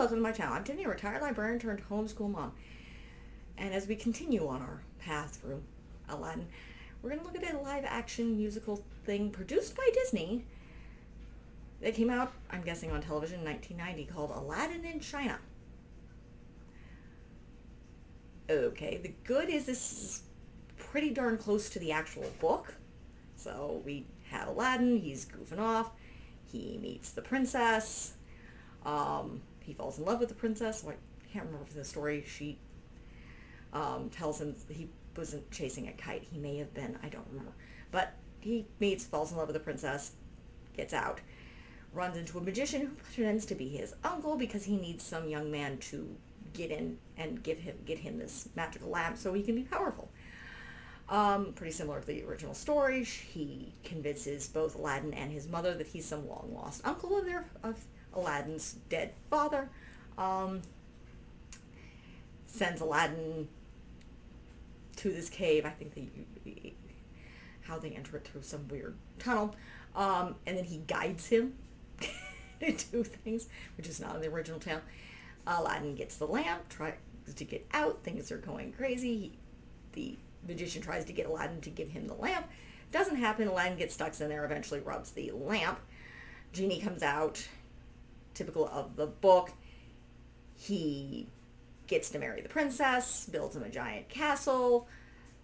welcome to my channel. I'm Tiffany, a retired librarian turned homeschool mom. And as we continue on our path through Aladdin, we're going to look at a live action musical thing produced by Disney that came out, I'm guessing, on television in 1990 called Aladdin in China. Okay, the good is this is pretty darn close to the actual book. So we have Aladdin, he's goofing off, he meets the princess, he falls in love with the princess. I can't remember the story. She tells him he wasn't chasing a kite. He may have been, I don't remember. But he falls in love with the princess, gets out, runs into a magician who pretends to be his uncle because he needs some young man to get in and get him this magical lamp so he can be powerful. Pretty similar to the original story. He convinces both Aladdin and his mother that he's some long lost uncle of Aladdin's dead father. Sends Aladdin to this cave. I think how they enter it through some weird tunnel. And then he guides him to do things, which is not in the original tale. Aladdin gets the lamp, tries to get out. Things are going crazy. The magician tries to get Aladdin to give him the lamp. Doesn't happen. Aladdin gets stuck in there, eventually rubs the lamp. Genie comes out, typical of the book. He gets to marry the princess, builds him a giant castle.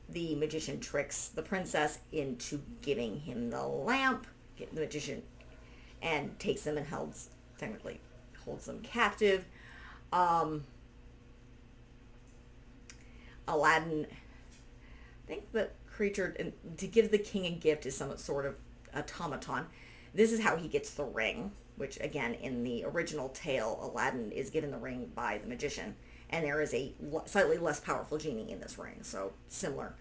The magician tricks the princess into giving him the lamp. The magician and takes them and technically holds them captive. Aladdin, I think the creature, to give the king a gift is some sort of automaton. This is how he gets the ring, which again, in the original tale, Aladdin is given the ring by the magician, and there is a slightly less powerful genie in this ring, so similar.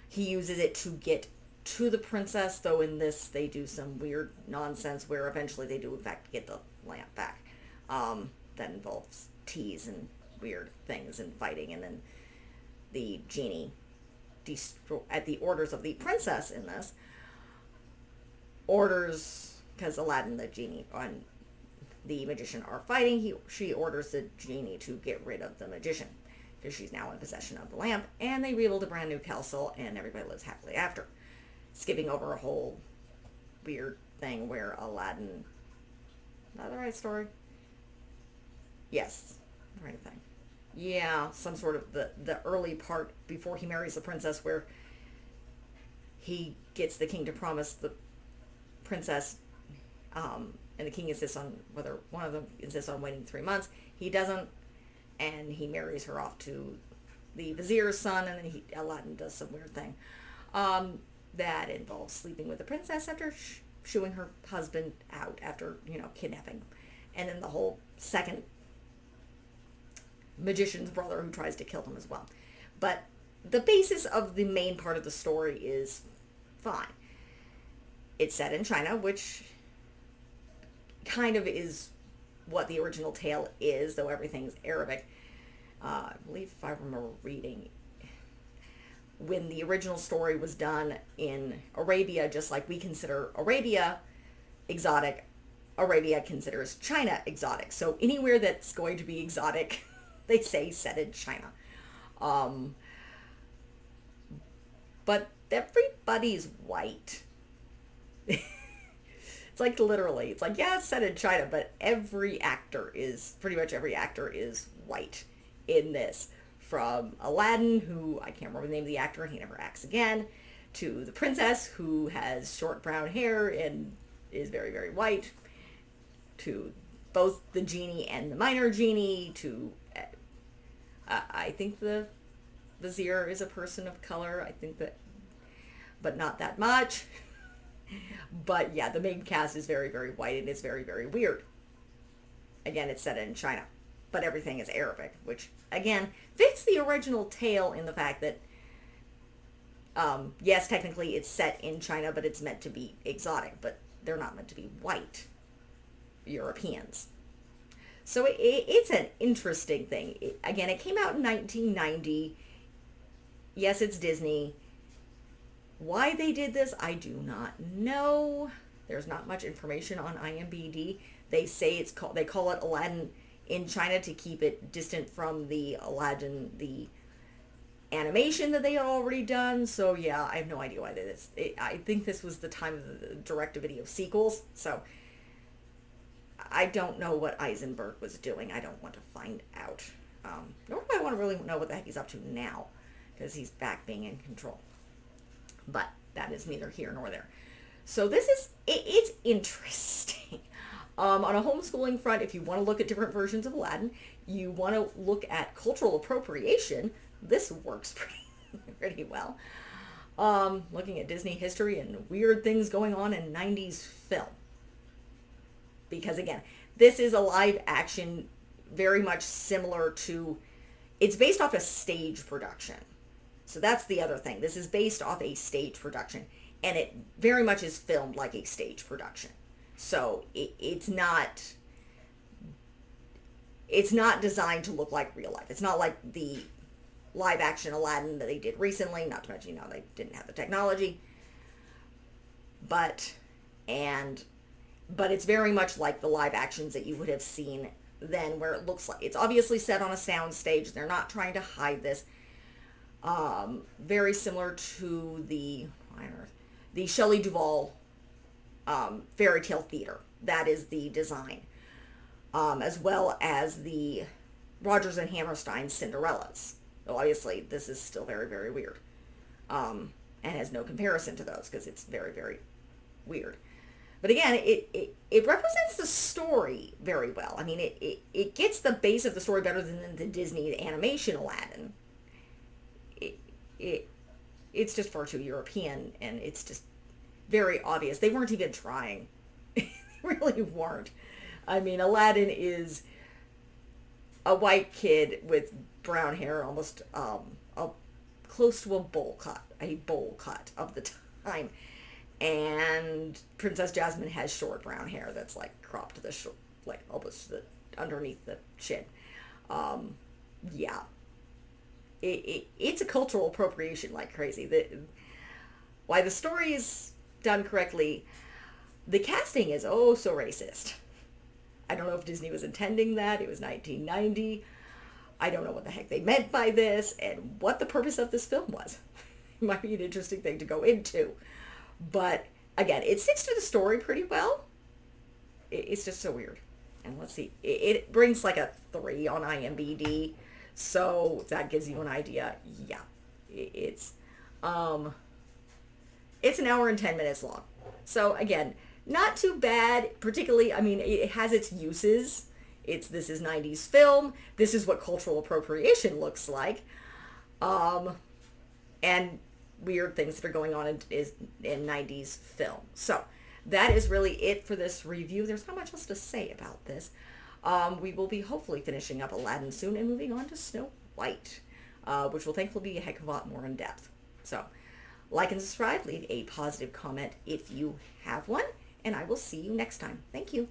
He uses it to get to the princess, though in this they do some weird nonsense where eventually they do in fact get the lamp back. That involves teas and weird things and fighting, and then the genie, at the orders of the princess in this, because Aladdin, the genie, and the magician are fighting, she orders the genie to get rid of the magician because she's now in possession of the lamp, and they rebuild a brand new castle and everybody lives happily after. Skipping over a whole weird thing where Aladdin, is that the right story? Yes, the right thing. Yeah, some sort of the early part before he marries the princess, where he gets the king to promise the princess, and the king insists on, whether one of them insists on waiting 3 months. He doesn't, and he marries her off to the vizier's son, and then Aladdin does some weird thing that involves sleeping with the princess after shooing her husband out after, kidnapping. And then the whole second magician's brother who tries to kill him as well. But the basis of the main part of the story is fine. It's set in China, which kind of is what the original tale is, though everything's Arabic. I believe, if I remember reading, when the original story was done in Arabia, just like we consider Arabia exotic, Arabia considers China exotic. So anywhere that's going to be exotic, they say set in China. But everybody's white. It's like literally, it's like, yeah, it's set in China, but pretty much every actor is white in this. From Aladdin, who I can't remember the name of the actor, he never acts again, to the princess, who has short brown hair and is very, very white, to both the genie and the minor genie, to I think the vizier is a person of color. I think that, but not that much. But yeah, the main cast is very, very white and it's very, very weird. Again, it's set in China, but everything is Arabic, which again fits the original tale in the fact that yes, technically it's set in China, but it's meant to be exotic, but they're not meant to be white Europeans. So it's an interesting thing. Again, it came out in 1990. Yes, it's Disney. Why they did this, I do not know. There's not much information on IMDb. They say they call it Aladdin in China to keep it distant from the Aladdin, the animation that they had already done. So yeah, I have no idea why they did this. I think this was the time of the direct-to-video sequels. So I don't know what Eisenberg was doing. I don't want to find out. Nor do I want to really know what the heck he's up to now, because he's back being in control. But that is neither here nor there. So this is, it's interesting. On a homeschooling front, if you want to look at different versions of Aladdin, you want to look at cultural appropriation, this works pretty well. Looking at Disney history and weird things going on in 90s film. Because again, this is a live action very much similar to, it's based off a stage production. So that's the other thing. This is based off a stage production, and it very much is filmed like a stage production. So it's not designed to look like real life. It's not like the live action Aladdin that they did recently, not to mention, they didn't have the technology. But it's very much like the live actions that you would have seen then, where it looks like it's obviously set on a sound stage. They're not trying to hide this. Very similar to the Shelley Duvall fairy tale theater. That is the design. As well as the Rodgers and Hammerstein Cinderellas. So obviously this is still very, very weird. And has no comparison to those because it's very, very weird. But again, it represents the story very well. I mean, it gets the base of the story better than the Disney animation Aladdin. It's just far too European, and it's just very obvious. They weren't even trying. They really weren't. I mean, Aladdin is a white kid with brown hair, almost close to a bowl cut of the time. And Princess Jasmine has short brown hair that's like cropped to the short, like almost underneath the chin. Yeah. It's a cultural appropriation like crazy. Why the story is done correctly, the casting is oh so racist. I don't know if Disney was intending that. It was 1990. I don't know what the heck they meant by this and what the purpose of this film was. It might be an interesting thing to go into. But again, it sticks to the story pretty well. It's just so weird. And let's see. It brings like a 3 on IMDb. So that gives you an idea. Yeah. It's an hour and 10 minutes long. So again, not too bad. Particularly, I mean, it has its uses. This is 90s film. This is what cultural appropriation looks like. And weird things that are going on in 90s film. So that is really it for this review. There's not much else to say about this. We will be hopefully finishing up Aladdin soon and moving on to Snow White, which will thankfully be a heck of a lot more in depth. So like and subscribe, leave a positive comment if you have one, and I will see you next time. Thank you.